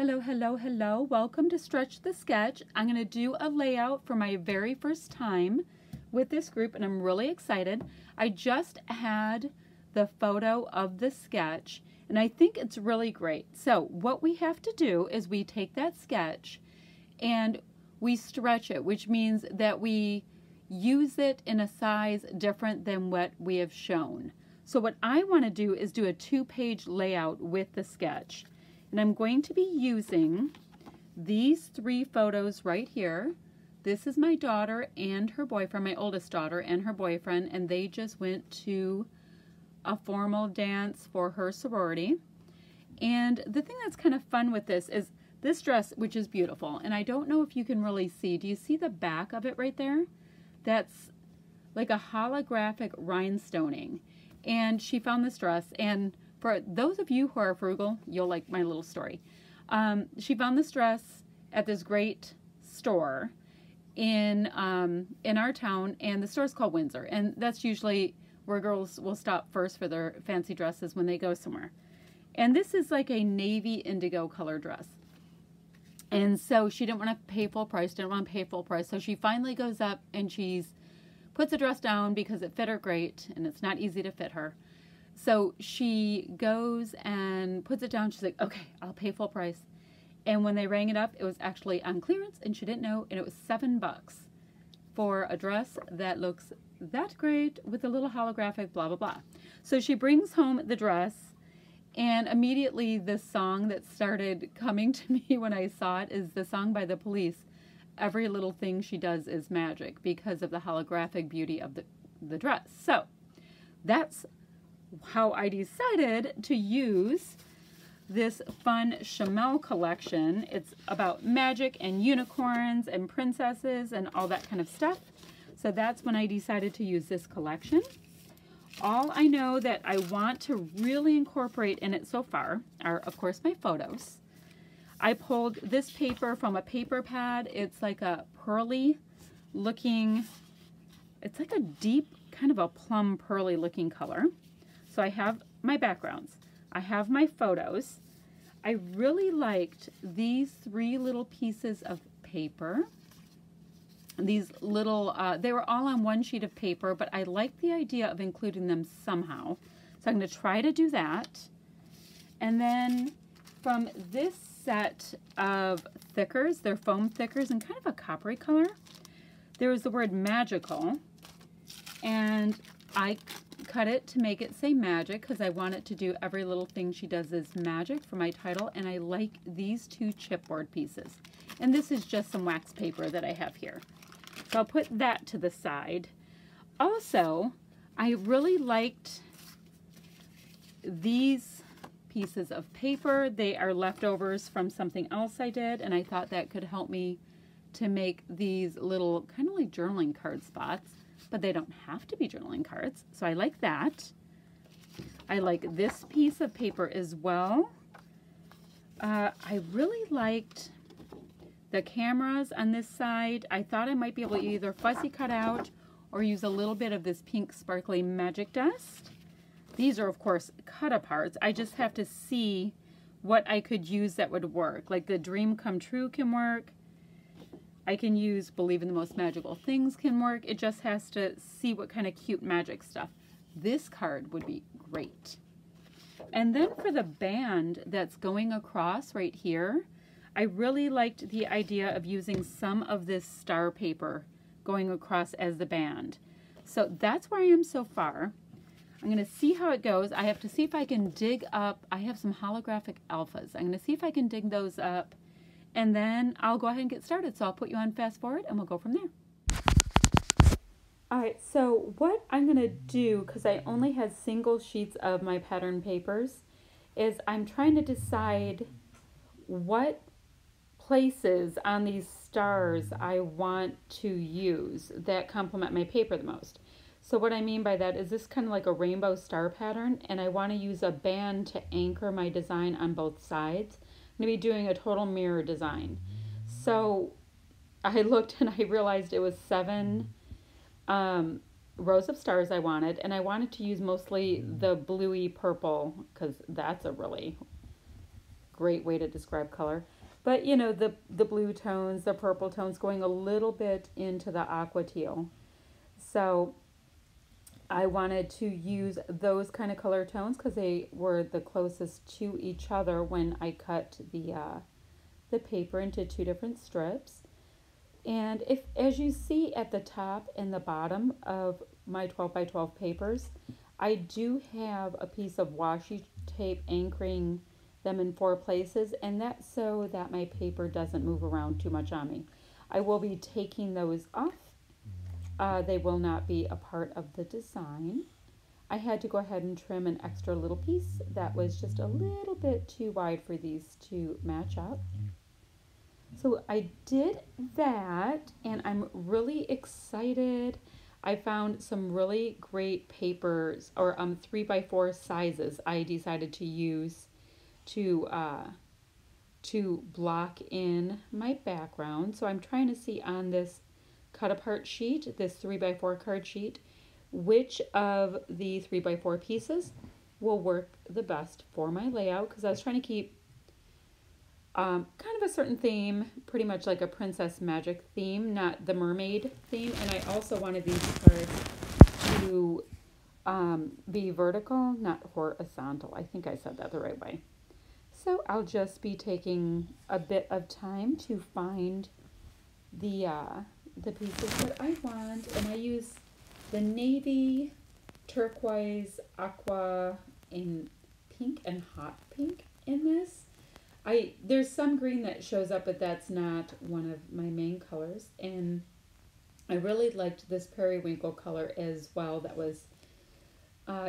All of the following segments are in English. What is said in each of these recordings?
Hello, hello, hello. Welcome to Stretch the Sketch. I'm going to do a layout for my very first time with this group, and I'm really excited. I just had the photo of the sketch, and I think it's really great. So what we have to do is we take that sketch and we stretch it, which means that we use it in a size different than what we have shown. So what I want to do is do a 2-page layout with the sketch. And I'm going to be using these 3 photos right here. This is my daughter and her boyfriend, my oldest daughter and her boyfriend, and they just went to a formal dance for her sorority. And the thing that's kind of fun with this is this dress, which is beautiful, and I don't know if you can really see. Do you see the back of it right there? That's like a holographic rhinestoning. And she found this dress, and for those of you who are frugal, you'll like my little story. She found this dress at this great store in our town, and the store is called Windsor, and that's usually where girls will stop first for their fancy dresses when they go somewhere. And this is like a navy indigo color dress. And so she didn't want to pay full price, so she finally goes up and puts the dress down because it fit her great, and it's not easy to fit her. So she goes and puts it down. She's like, okay, I'll pay full price. And when they rang it up, it was actually on clearance, and she didn't know, and it was $7 for a dress that looks that great with a little holographic blah, blah, blah. So she brings home the dress, and immediately the song that started coming to me when I saw it is the song by The Police, Every Little Thing She Does Is Magic, because of the holographic beauty of the dress. So that's how I decided to use this fun Chamel collection. It's about magic and unicorns and princesses and all that kind of stuff. So that's when I decided to use this collection. All I know that I want to really incorporate in it so far are, of course, my photos. I pulled this paper from a paper pad. It's like a pearly looking, it's like a deep kind of a plum pearly looking color. So I have my backgrounds. I have my photos. I really liked these 3 little pieces of paper. These little, they were all on one sheet of paper, but I liked the idea of including them somehow. So I'm going to try to do that. And then from this set of thickers, they're foam thickers in kind of a coppery color, there was the word magical. And I cut it to make it say magic because I want it to do Every Little Thing She Does Is Magic for my title, and I like these 2 chipboard pieces. And this is just some wax paper that I have here. So I'll put that to the side. Also, I really liked these pieces of paper. They are leftovers from something else I did, and I thought that could help me to make these little kind of like journaling card spots. But they don't have to be journaling cards, so I like that. I like this piece of paper as well. I really liked the cameras on this side. I thought I might be able to either fussy cut out or use a little bit of this pink sparkly magic dust. These are, of course, cut aparts. I just have to see what I could use that would work. Like the Dream Come True can work. I can use Believe in the Most Magical Things can work. It just has to see what kind of cute magic stuff. This card would be great. And then for the band that's going across right here, I really liked the idea of using some of this star paper going across as the band. So that's where I am so far. I'm going to see how it goes. I have to see if I can dig up, I have some holographic alphas. I'm going to see if I can dig those up, and then I'll go ahead and get started. So I'll put you on fast forward and we'll go from there. All right, so what I'm gonna do, because I only had single sheets of my pattern papers, is I'm trying to decide what places on these stars I want to use that complement my paper the most. So what I mean by that is this kind of like a rainbow star pattern, and I want to use a band to anchor my design on both sides. I'm going to be doing a total mirror design. So I looked and I realized it was 7 rows of stars I wanted, and I wanted to use mostly the bluey purple because that's a really great way to describe color. But you know, the blue tones, the purple tones, going a little bit into the aqua teal. So I wanted to use those kind of color tones because they were the closest to each other when I cut the paper into two different strips. And if, as you see at the top and the bottom of my 12 by 12 papers, I do have a piece of washi tape anchoring them in 4 places, and that's so that my paper doesn't move around too much on me. I will be taking those off. They will not be a part of the design. I had to go ahead and trim an extra little piece that was just a little bit too wide for these to match up. So I did that, and I'm really excited. I found some really great papers, or 3x4 sizes I decided to use to block in my background. So I'm trying to see on this cut apart sheet, this 3x4 card sheet, which of the 3x4 pieces will work the best for my layout, because I was trying to keep kind of a certain theme, pretty much like a Princess Magic theme, not the mermaid theme. And I also wanted these cards to be vertical, not horizontal. I think I said that the right way. So I'll just be taking a bit of time to find the pieces that I want, and I use the navy, turquoise, aqua, and pink and hot pink in this. There's some green that shows up, but that's not one of my main colors. And I really liked this periwinkle color as well. That was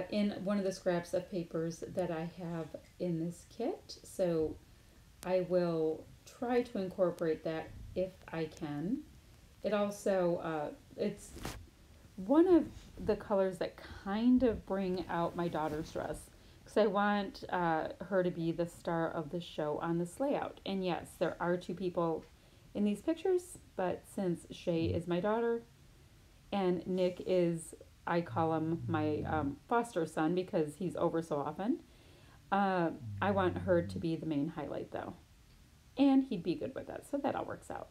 in one of the scraps of papers that I have in this kit. So I will try to incorporate that if I can. It also, it's one of the colors that kind of bring out my daughter's dress, because I want her to be the star of the show on this layout. And yes, there are 2 people in these pictures, but since Shay is my daughter and Nick is, I call him my foster son because he's over so often, I want her to be the main highlight though. And he'd be good with that, so that all works out.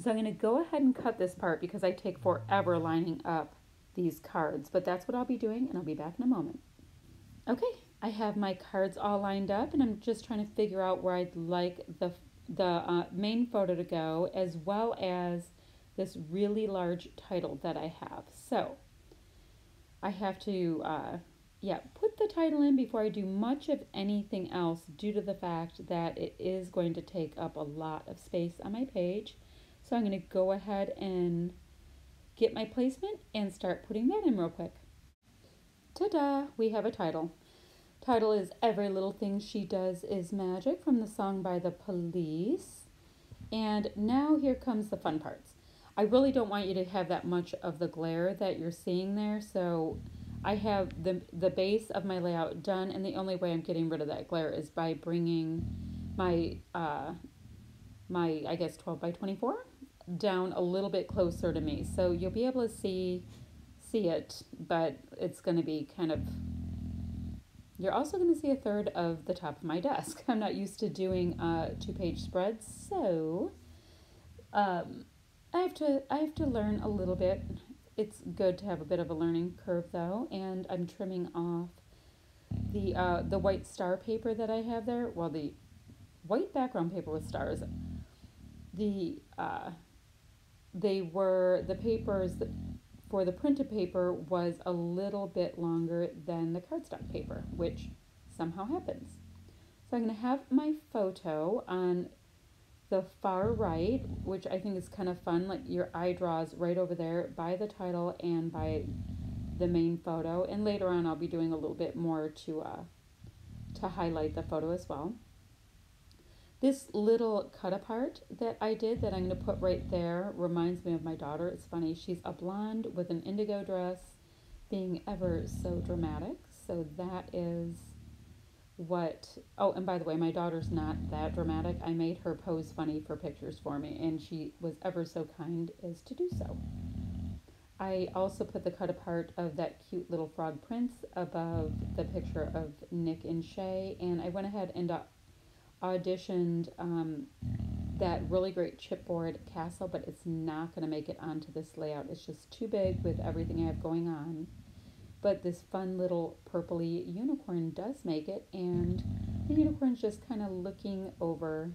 So I'm going to go ahead and cut this part because I take forever lining up these cards, but that's what I'll be doing, and I'll be back in a moment. Okay, I have my cards all lined up, and I'm just trying to figure out where I'd like the main photo to go, as well as this really large title that I have. So I have to put the title in before I do much of anything else, due to the fact that it is going to take up a lot of space on my page. So I'm going to go ahead and get my placement and start putting that in real quick. Ta-da! We have a title. Title is Every Little Thing She Does Is Magic, from the song by The Police. And now here comes the fun parts. I really don't want you to have that much of the glare that you're seeing there, so I have the base of my layout done, and the only way I'm getting rid of that glare is by bringing my I guess 12 by 24 down a little bit closer to me, so you'll be able to see it, but it's going to be kind of, you're also going to see a third of the top of my desk. I'm not used to doing 2-page spreads, so I have to learn a little bit. It's good to have a bit of a learning curve though, and I'm trimming off the white star paper that I have there. Well, the white background paper with stars. The papers for the printed paper was a little bit longer than the cardstock paper, which somehow happens. So I'm going to have my photo on the far right, which I think is kind of fun. Like, your eye draws right over there by the title and by the main photo. And later on, I'll be doing a little bit more to highlight the photo as well. This little cut apart that I did that I'm going to put right there reminds me of my daughter. It's funny. She's a blonde with an indigo dress, being ever so dramatic. So that is what, oh, and by the way, my daughter's not that dramatic. I made her pose funny for pictures for me, and she was ever so kind as to do so. I also put the cut apart of that cute little frog prince above the picture of Nick and Shay, and I went ahead and auditioned that really great chipboard castle, but it's not going to make it onto this layout. It's just too big with everything I have going on. But this fun little purpley unicorn does make it, and the unicorn's just kind of looking over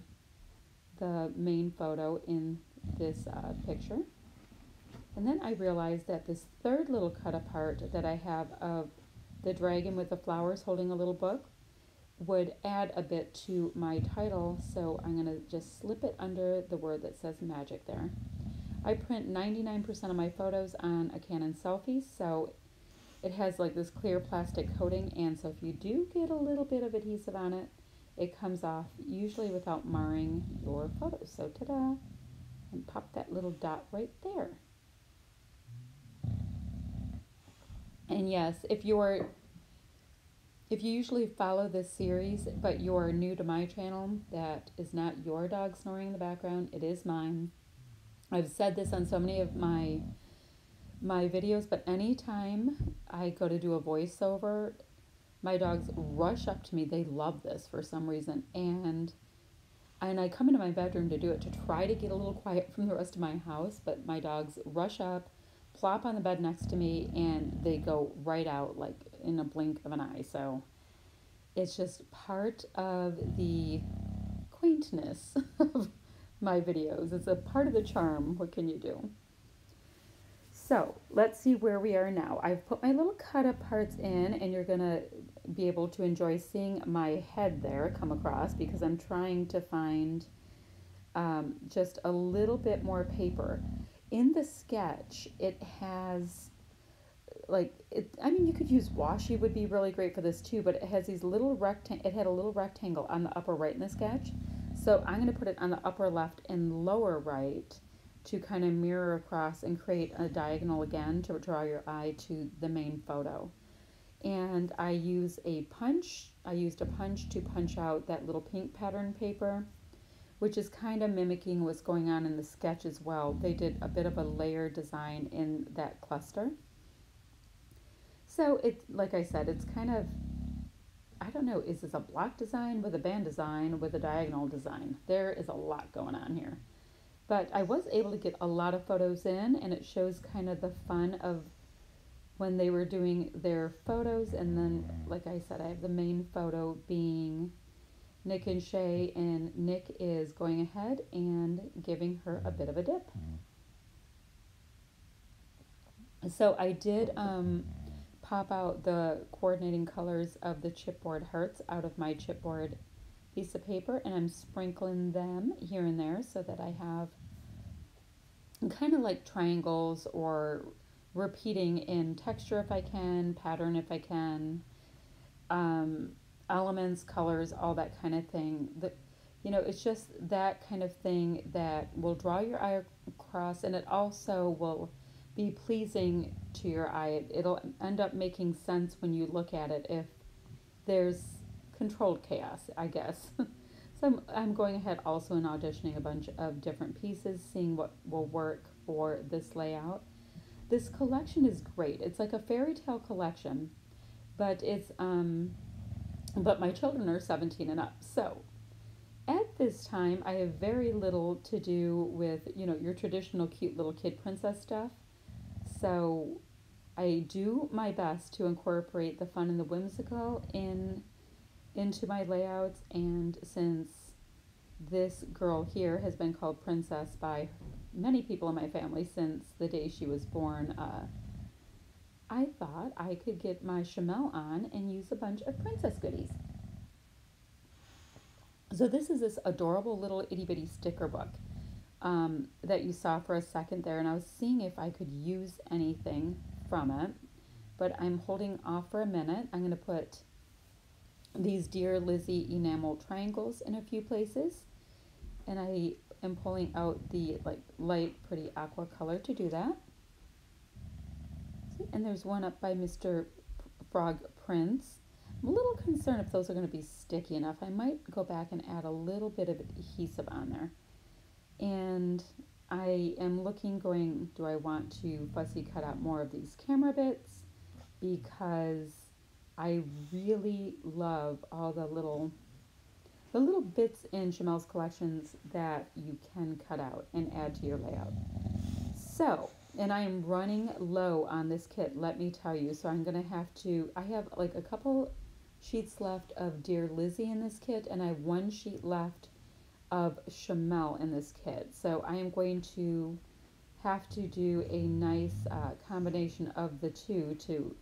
the main photo in this picture. And then I realized that this third little cut apart that I have of the dragon with the flowers holding a little book would add a bit to my title, so I'm going to just slip it under the word that says magic there. I print 99% of my photos on a Canon Selfie, so it has like this clear plastic coating, and so if you do get a little bit of adhesive on it, it comes off usually without marring your photos. So ta-da! And pop that little dot right there. And yes, if you usually follow this series, but you're new to my channel, that is not your dog snoring in the background, it is mine. I've said this on so many of my videos, but anytime I go to do a voiceover, my dogs rush up to me. They love this for some reason, and I come into my bedroom to do it to try to get a little quiet from the rest of my house, but my dogs rush up, plop on the bed next to me, and they go right out like in a blink of an eye. So it's just part of the quaintness of my videos. It's a part of the charm. What can you do? So let's see where we are now. I've put my little cut up parts in, and you're gonna be able to enjoy seeing my head there come across because I'm trying to find just a little bit more paper. In the sketch, it has I mean, you could use washi would be really great for this too, but it has these little it had a little rectangle on the upper right in the sketch. So I'm going to put it on the upper left and lower right to kind of mirror across and create a diagonal again to draw your eye to the main photo. And I used a punch to punch out that little pink pattern paper, which is kind of mimicking what's going on in the sketch as well. They did a bit of a layer design in that cluster. So it's, like I said, it's kind of, I don't know, is this a block design with a band design with a diagonal design? There is a lot going on here. But I was able to get a lot of photos in, and it shows kind of the fun of when they were doing their photos. And then, like I said, I have the main photo being Nick and Shay, and Nick is going ahead and giving her a bit of a dip. So I did pop out the coordinating colors of the chipboard hearts out of my chipboard piece of paper, and I'm sprinkling them here and there so that I have kind of like triangles, or repeating in texture if I can, pattern if I can, elements, colors, all that kind of thing. It's just that kind of thing that will draw your eye across, and it also will be pleasing to your eye. It'll end up making sense when you look at it if there's controlled chaos, I guess. So I'm going ahead also and auditioning a bunch of different pieces, seeing what will work for this layout. This collection is great. It's like a fairy tale collection, but it's but my children are 17 and up. So at this time, I have very little to do with, your traditional cute little kid princess stuff. So I do my best to incorporate the fun and the whimsical into my layouts, and since this girl here has been called Princess by many people in my family since the day she was born, I thought I could get my Chamel on and use a bunch of princess goodies. So this is this adorable little itty bitty sticker book that you saw for a second there, and I was seeing if I could use anything from it, but I'm holding off for a minute. I'm going to put these Dear Lizzie enamel triangles in a few places, and I am pulling out the light pretty aqua color to do that. See? And there's one up by Mr. Frog Prince. I'm a little concerned if those are going to be sticky enough. I might go back and add a little bit of adhesive on there. And I am looking going, do I want to fussy cut out more of these camera bits? Because I really love all the little bits in Jamel's collections that you can cut out and add to your layout. So, and I am running low on this kit, let me tell you. So I'm going to have to, I have like a couple sheets left of Dear Lizzie in this kit, and I have one sheet left of Shamel in this kit. So I am going to have to do a nice combination of the two to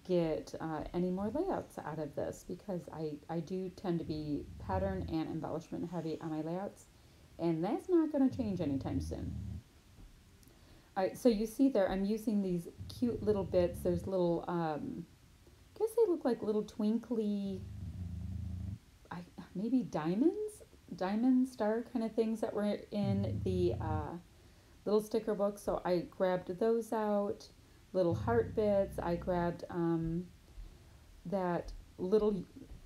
get any more layouts out of this, because I do tend to be pattern and embellishment heavy on my layouts, and that's not going to change anytime soon. Alright, so you see there, I'm using these cute little bits. There's little, I guess they look like little twinkly, maybe diamond star kind of things that were in the little sticker book. So I grabbed those out, little heart bits. I grabbed that little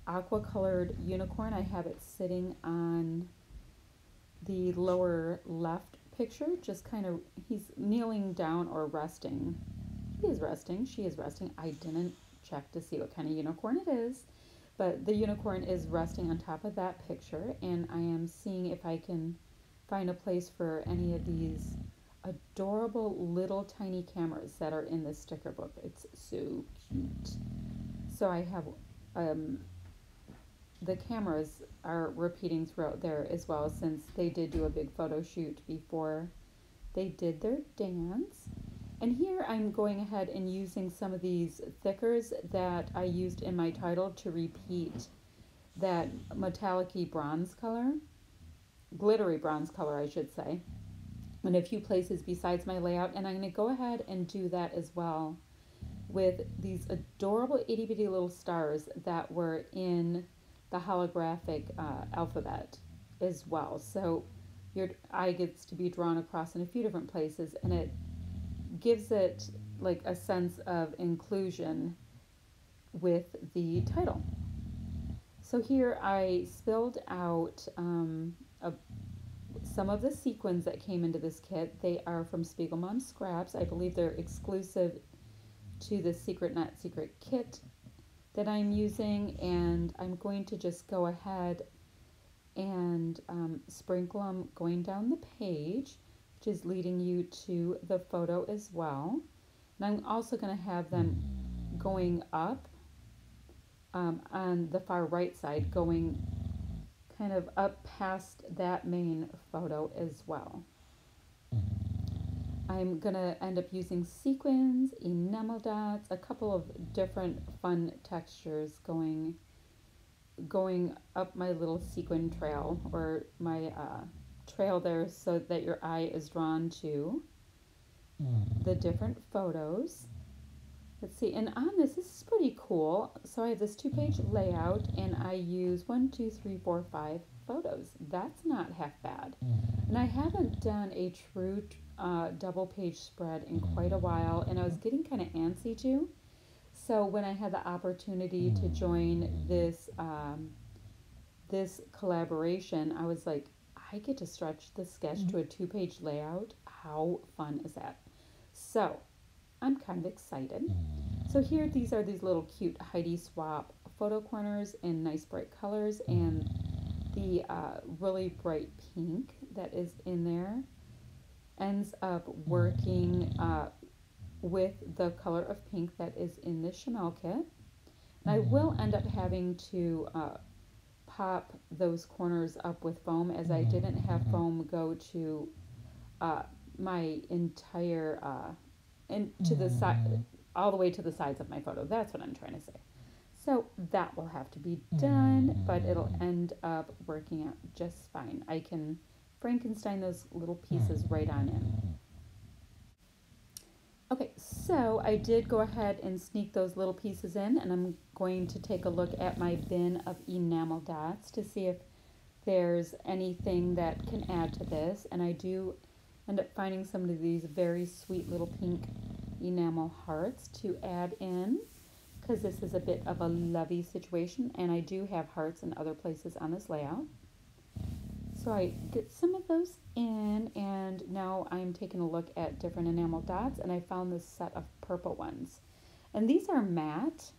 aqua colored unicorn. I have it sitting on the lower left picture, just kind of, he's kneeling down or resting. He is resting, she is resting. I didn't check to see what kind of unicorn it is, but the unicorn is resting on top of that picture, and I am seeing if I can find a place for any of these adorable little tiny cameras that are in this sticker book. It's so cute. So I have the cameras are repeating throughout there as well, since they did do a big photo shoot before they did their dance. And here I'm going ahead and using some of these thickers that I used in my title to repeat that metallic-y bronze color, glittery bronze color I should say, in a few places besides my layout. And I'm going to go ahead and do that as well with these adorable itty bitty little stars that were in the holographic alphabet as well. So your eye gets to be drawn across in a few different places, and it gives it like a sense of inclusion with the title. So here I spilled out some of the sequins that came into this kit. They are from Spiegelmom Scraps. I believe they're exclusive to the Secret Not Secret kit that I'm using, and I'm going to just go ahead and sprinkle them going down the page, which is leading you to the photo as well. And I'm also going to have them going up on the far right side, going kind of up past that main photo as well. I'm going to end up using sequins, enamel dots, a couple of different fun textures going up my little sequin trail, or my trail there, so that your eye is drawn to the different photos. Let's see, and on this is pretty cool. So I have this 2-page layout, and I use 1, 2, 3, 4, 5 photos. That's not half bad. And I haven't done a true double page spread in quite a while, and I was getting kind of antsy too. So when I had the opportunity to join this this collaboration, I was like, I get to stretch the sketch to a 2-page layout. How fun is that? So I'm kind of excited. So here, these are these little cute Heidi Swapp photo corners in nice bright colors, and the really bright pink that is in there ends up working with the color of pink that is in the Shamel kit. And I will end up having to pop those corners up with foam, as I didn't have foam go to my entire and to the side, all the way to the sides of my photo. That's what I'm trying to say. So that will have to be done, but it'll end up working out just fine. I can Frankenstein those little pieces right on in. Okay, so I did go ahead and sneak those little pieces in, and I'm going to take a look at my bin of enamel dots to see if there's anything that can add to this. And I do end up finding some of these very sweet little pink enamel hearts to add in, because this is a bit of a lovey situation, and I do have hearts in other places on this layout. So I get some of those in and now I'm taking a look at different enamel dots, and I found this set of purple ones. And these are matte,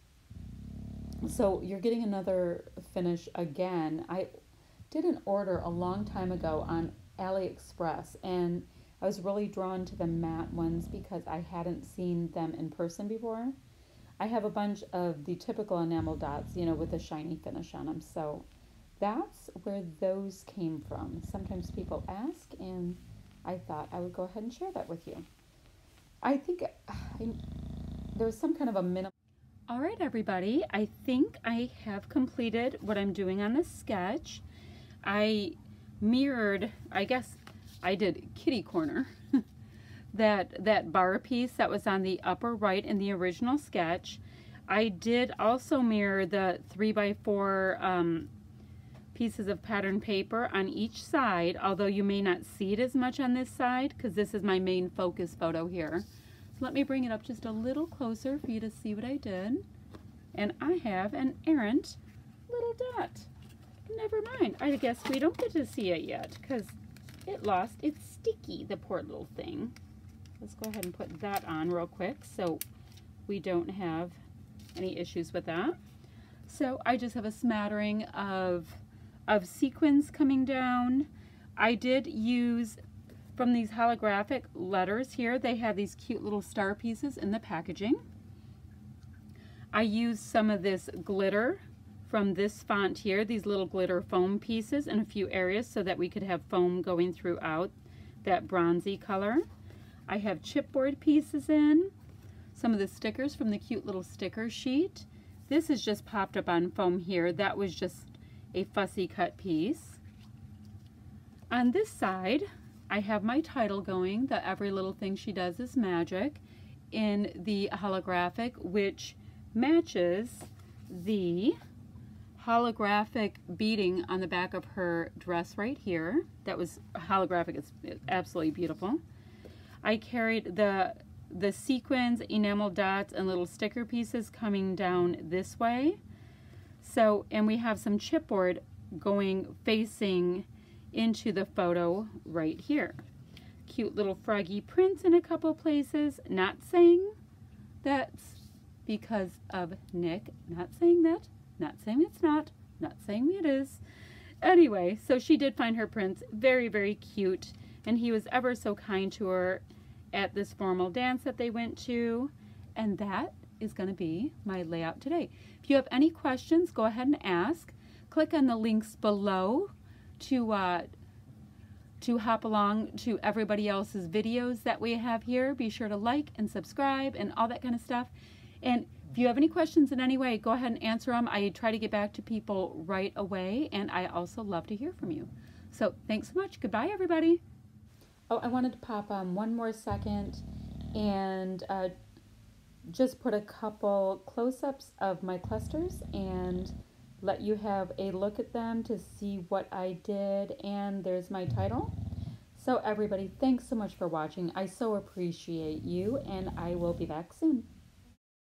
so you're getting another finish again. I did an order a long time ago on AliExpress, and I was really drawn to the matte ones because I hadn't seen them in person before. I have a bunch of the typical enamel dots, you know, with a shiny finish on them. So that's where those came from. Sometimes people ask, and I thought I would go ahead and share that with you. I think there's some kind of a minimum. All right, everybody, I think I have completed what I'm doing on this sketch. I mirrored, I guess I did kitty corner, that bar piece that was on the upper right in the original sketch. I did also mirror the 3x4 pieces of pattern paper on each side, although you may not see it as much on this side because this is my main focus photo here. So let me bring it up just a little closer for you to see what I did. And I have an errant little dot. Never mind, I guess we don't get to see it yet because it lost its sticky, the poor little thing. Let's go ahead and put that on real quick so we don't have any issues with that. So I just have a smattering of sequins coming down. I did use from these holographic letters here. They have these cute little star pieces in the packaging. I used some of this glitter from this font here, these little glitter foam pieces in a few areas so that we could have foam going throughout that bronzy color. I have chipboard pieces in, some of the stickers from the cute little sticker sheet. This is just popped up on foam here. That was just a fussy cut piece. On this side, I have my title going, the Every Little Thing She Does Is Magic, in the holographic, which matches the holographic beading on the back of her dress right here. That was holographic. It's absolutely beautiful. I carried the sequins, enamel dots, and little sticker pieces coming down this way. So, and we have some chipboard going facing into the photo right here. Cute little froggy prints in a couple places. Not saying that's because of Nick. Not saying that. Not saying it's not. Not saying it is. Anyway, so she did find her prints very, very cute. And he was ever so kind to her at this formal dance that they went to. And that is going to be my layout today. If you have any questions, go ahead and ask. Click on the links below to hop along to everybody else's videos that we have here. Be sure to like and subscribe and all that kind of stuff. And if you have any questions in any way, go ahead and answer them. I try to get back to people right away, and I also love to hear from you. So thanks so much. Goodbye, everybody. Oh, I wanted to pop on one more second and just put a couple close-ups of my clusters and let you have a look at them to see what I did. And there's my title. So everybody, thanks so much for watching. I so appreciate you, and I will be back soon.